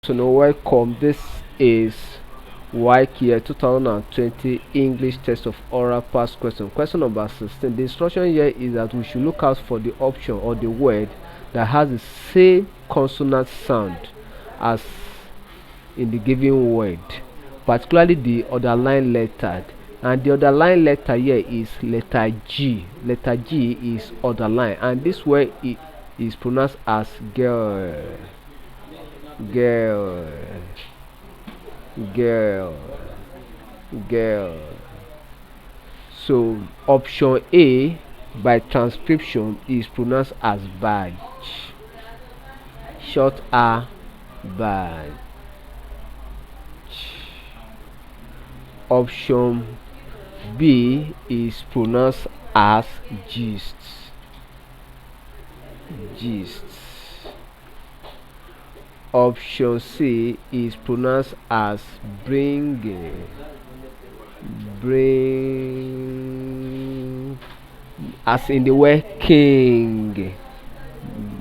So now welcome. This is Waec year 2020 English test of oral past question. Question number 16. The instruction here is that we should look out for the option or the word that has the same consonant sound as in the given word, particularly the underlying letter. And the underlying letter here is letter G. Letter G is underline, and this word is pronounced as girl. Girl, girl, girl. So option A by transcription is pronounced as badge. Short A, badge. Option B is pronounced as gist. Gist. Option C is pronounced as bringing. Bring, as in the word king.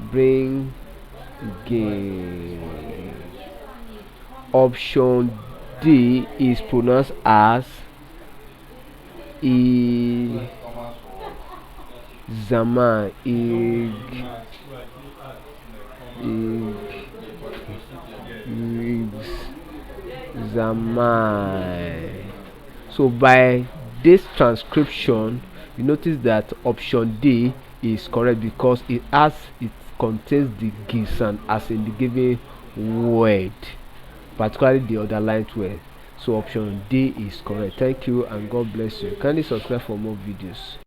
Bringing. Option D is pronounced as zaman. Zaman. So by this transcription, you notice that option D is correct because it contains the gisan as in the given word, particularly the underlined word. So option D is correct. Thank you and God bless you. Kindly subscribe for more videos.